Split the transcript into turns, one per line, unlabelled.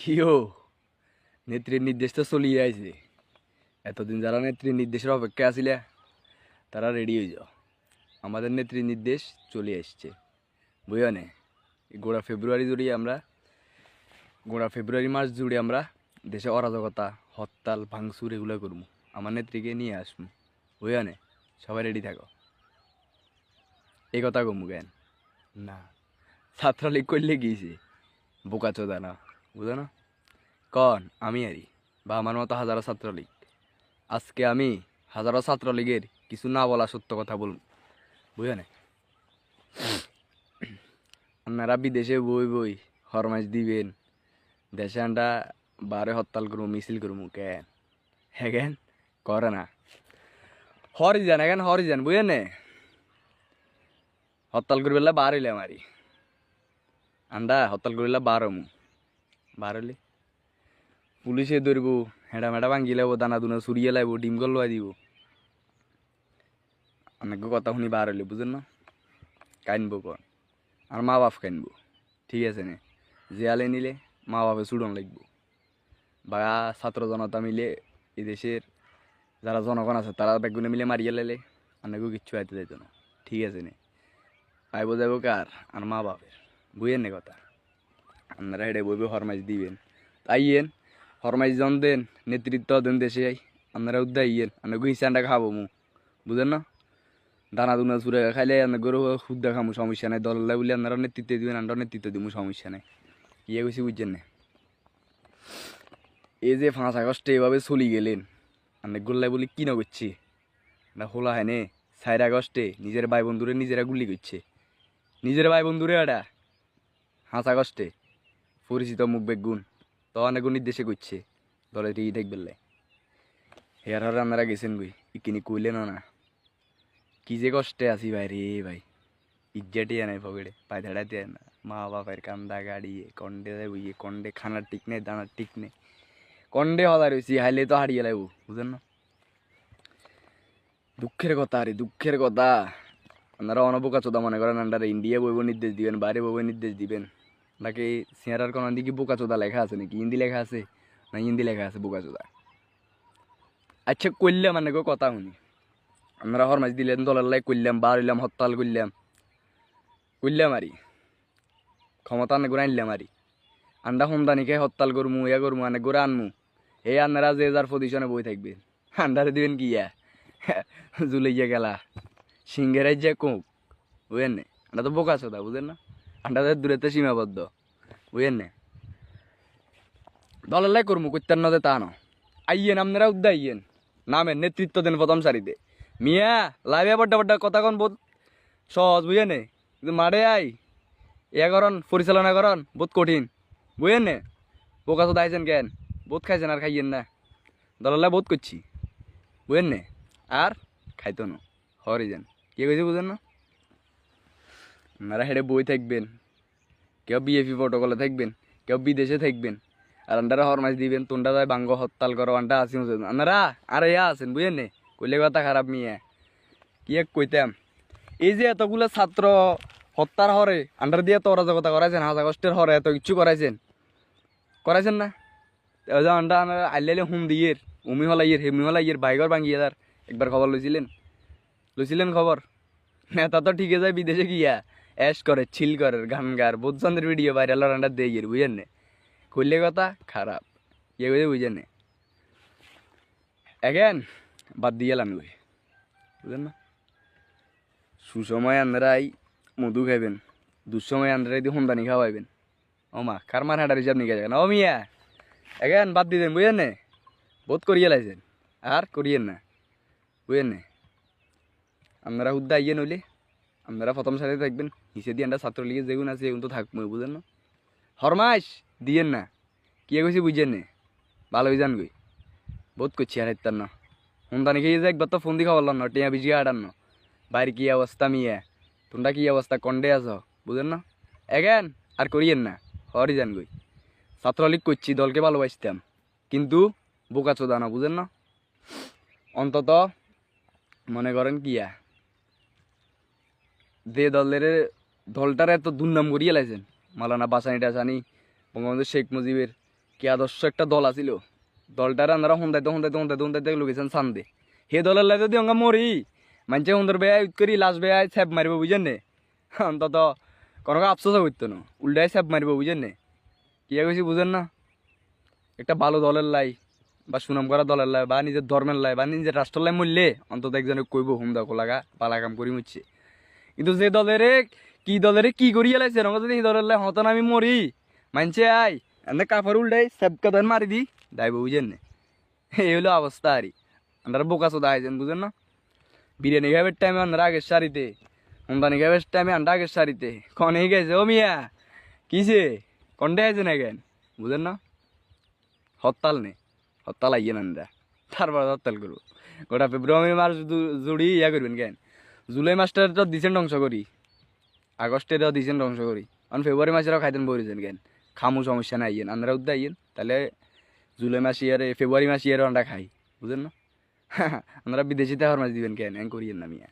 কিও নেত্রীর নির্দেশ তো চলিয়ে আইছে। এতদিন যারা নেত্রীর নির্দেশের অপেক্ষা আছিলে তারা রেডি হয়ে যাও। আমাদের নেত্রীর নির্দেশ চলে আসছে, বুঝো নে। গোড়া ফেব্রুয়ারি মাস জুড়ে আমরা দেশে অরাজকতা, হরতাল, ভাঙচুর এগুলো করবো। আমার নেত্রীকে নিয়ে আসবো, বুঝো নে। সবাই রেডি থাকো। এই কথা কমু কেন না, ছাত্রলীগ করলে গিয়েছে বোকা চোদা না, বুঝো না। কন আমি আরি বা আমার মতো হাজারো ছাত্রলীগ। আজকে আমি হাজারো ছাত্রলীগের কিছু না বলা সত্য কথা বলব, বুঝো না। আপনারা বিদেশে বই হরমাইশ দিবেন, দেশে আন্ডা বারে হরতাল করবো, মিছিল করবো কেন? হ্যাঁ কেন করে না? হরিজান এখন হরিজান, বুঝেন নে। হরতাল করবে বার হইলে মারি আন্ডা হরতাল করলে বার হইলে পুলিশে ধরব, হেঁড়া মেড়া ভাঙ্গি লাইব, দানা দুনা চুরিয়ে লাইব, ডিম গল লয় দিব। অনেক কথা শুনি বার হইলে, বুঝেন না। কাইনবো কন আর মা বাপ কাইনবো, ঠিক আছে নে। জিয়ালে নিলে মা বাপে চুড়ন লাগবো, বা ছাত্র জনতা মিলে এই দেশের যারা জনগণ আছে তারা বেগুনে মিলে মারিয়ে লাইলে অনেকেও কিচ্ছু আইতে যাইতো না, ঠিক আছে নে। আইব যাইব কার আর মা বাপের, বুঝেন নে কথা। আপনারা হেঁটে বইবে হরমাইশ দিবেন, আইয়েন হরমাইশ জন দেন, নেতৃত্ব দেন দেশে। আপনারা উদ্দা আইয়েন, আপনাকে হিসানটা খাবো মু, বুঝেন না। দানা দুনা চুরে খাইলে আপনার সুদ্ধা খামু, সমস্যা নাই। দলের বলে আপনারা নেতৃত্ব দিবেন, আমরা নেতৃত্ব দিব, সমস্যা নাই। ইয়ে গেছি বুঝছেন না। এই যে 5 আগস্টে এভাবে চলি গেলেন, আপনার গোল্লাই বলি কি না করছি না, হোলা হয় নে। 4 আগস্টে নিজের ভাই বন্ধুরে নিজেরা গুলি করছে, নিজের ভাই বন্ধুরে। এটা 5 আগস্টে পরিচিত মুখ বেগুন তো অনেক নির্দেশে করছে দলে ই দেখবেলে। হেয়ার হর আপনারা গেছেন গই ইকিনি কইলেন না, কি যে কষ্টে আছি ভাই রে ভাই। ইজ্জাটিয়া নাই পকেটে, পায়ে ধেড়াতে না। মা বাপের কান্দা গাড়িয়ে কন্ডে বইয়ে, কন্ডে খানার ঠিক নেই, দানার ঠিক নেই, কন্ডে হলা রয়েছি, হাইলে তো হারিয়ে লাগবো, বুঝেন না। দুঃখের কথা আরে দুঃখের কথা। আপনারা অনবোকা চোদা মনে করেন আন্ডারে ইন্ডিয়া বইব নির্দেশ দিবেন, বাইরে বইব নির্দেশ দিবেন, নাকি সিয়ারার কোন দিকে বোকা চোদা লেখা আছে নাকি? হিন্দি লেখা আছে না হিন্দি লেখা আছে বোকা চোদা? আচ্ছা করলাম মানে কথা শুনি, আপনারা হরমাইশ দিলেন, দলের লাই করলাম, বার হইলাম, হরতাল করলাম আরি ক্ষমতা আনে করে আনলাম আরি। আন্ডা সন্ধানি খেয়ে হরতাল করমু, ইয়া করমু, আনে করে আনমু। এই আপনারা যে যার পজিশনে বই থাকবে, আন্ডারে দিবেন কি ইয়া জুলাইয়া গেলা সিংহেরাই যে কোক, বুঝেন নে। আন্ডা তো বোকা চোদা, বুঝেন না। আন্ডাদের দূরেতে সীমাবদ্ধ, বুঝেন নে। দলের লাই করমু করতেন নদে তা ন। আইয়েন আপনারা উদ্দা আইয়েন, নামের নেতৃত্ব দেন প্রথম সারিতে। মিয়া লাইভে বড্ডা বড্ডা কথা কন বহুত সহজ, বুঝেন নে। কিন্তু মারে আই ইয়া করন, পরিচালনা করন বহুত কঠিন, বুঝেন নে। বোকা চোদা আইছেন কেন? বহুত খাইছেন আর খাইয়েন না। দলের লাই বহুত করছি, বুঝেন নে। আর খাইতো না হরি যান, কে কইছে বুঝেন না। আপনারা হেঁটে বই থাকবেন, কেউ বিএপি প্রোটোকলে থাকবেন, কেউ বিদেশে থাকবেন, আর আন্ডারা হরমাইশ দিবেন। তোনটা যায় বাঙ্গ হরতাল করো, আন্ডা আসি আপনারা আর ইয়া আছেন, বুঝেন নে। কইলে কথা খারাপ মিয়া, কি এক কইতাম। এই যে এতগুলো ছাত্র হত্যার হরে আন্ডার দিয়ে তো অরাজকতা করাইছেন, 5 আগস্টের হরে এত কিছু করাইছেন না। আন্ডা আইলে হুম দিয়ে উমি হলাইয়ের হেমি হলাইয়ের বাইগর ভাঙ্গিয়ে তার একবার খবর লইছিলেন খবর। নেতা তো ঠিকই যায় বিদেশে গিয়া অ্যাশ করে, ছিল করে, গান গার বোধচন্দ্রের ভিডিও ভাইরাল রান্ডার দিয়ে গিয়ে, বুঝেন নে। করলে কথা খারাপ, ইয়ে করে বুঝেন নে। এখন বাদ দিয়ে এলাম গই, বুঝেন না। সুসময় আন্দারাই মধু খাইবেন, দুঃসময় আন্দারাই দিয়ে সন্ধানি খাওয়াইবেন। ও মা কার মার হাঁটার হিসাব নিয়ে যাবেন। ও মিয়া এখন বাদ দিয়ে দেন, বুঝেন নে। বহুত করিয়ে লাইছেন আর করিয়েন না, বুঝেন নে। আপনারা হুদ্দা আইয়ে নইলে আপনারা প্রথম সাথে থাকবেন, নিচে দিয়ে আমরা ছাত্রলীগের যেগুন আছে এগুন তো থাকবো, বুঝেন না। হরমাইশ দিয়েন না, কে কইছি বুঝছেন নে। ভালো হয়ে যান গই, বহুত করছি আর হাইতার না। সন্ধানি খেয়ে যে একবার তো ফোন দিয়ে খাবার না, টিয়া বিজিয়ে আটান না। বাইরে কি অবস্থা মিয়া, তোমরা কি অবস্থা কন্ডে আছো, বুঝেন না। এখন আর করিয়েন না, হরি যান গই। ছাত্রলীগ করছি, দলকে ভালোবাসতাম, কিন্তু বোকা চোদা না, বুঝেন না। অন্তত মনে করেন কিয়া যে দলটার এত দুর্নাম করিয়ে লাইছেন, মালানা বাসানি টাসানি, বঙ্গবন্ধু শেখ মুজিবের কি আদর্শ একটা দল আছিল, দলটার আমরা হুন্দাইতে লোকেশন চান্দে, সেই দলের লাই যদি অঙ্গা মরি মানুষে সুন্দর বেয়া ইউজ করি লাস্ট বেয়া স্যাপ মারিব বুঝেন নে, অন্তত কোনো আফসোস করতো না, উল্টাই স্যাপ মারিব বুঝেন নে। কি কইছি বুঝেন না? একটা ভালো দলের লাই বা সুনাম করা দলের লাই বা নিজের ধর্মের লাই বা নিজের রাষ্ট্রের লাই মরলে অন্তত একজনে কইব হুম দেখো লাগা পালা কাম করি মুচ্ছে। কিন্তু যে দলের কি করি এলাইছে রঙ যদি সেই দলের লাই হতন আমি মরি মানছে আই এনে কাপড় উল্টাই সেবকা ধর মারি দি দাইব বুঝেন না। এই হলো অবস্থা আরই, আমরা বোকা চোদা আইছেন বুঝেন না। বিরিয়ানি খাবার টাইমে আমরা আগের সারিতে, হুন্দানি খাবার টাইমে আমরা আগের সারিতে, কনে গেছে ও মিয়া কিসে কন্ডে আছে না কেন বুঝেন না। হরতাল নে, হরতাল আইয়েন আমরা, তারপর হরতাল করবো। গোটা ফেব্রুয়ারি মাস জুড়ি ইয়া করবেন কেন, জুলাই মাসটার তো দিছেন ধ্বংস করি, আগস্টের দিছেন ধ্বংস করি, কারণ ফেব্রুয়ারি মাসেরও খাইতেন বইরেছেন কেন, খামু সমস্যা নাই আইয়েন আমরা উদ্দা আইয়েন, তাহলে জুলাই মাস ইয়ারে ফেব্রুয়ারি মাস ইয়ারে আমরা খাই বুঝেন না। আমরা বিদেশিতে হওয়ার মাছ দিবেন কেন করিয়েন না মিয়া।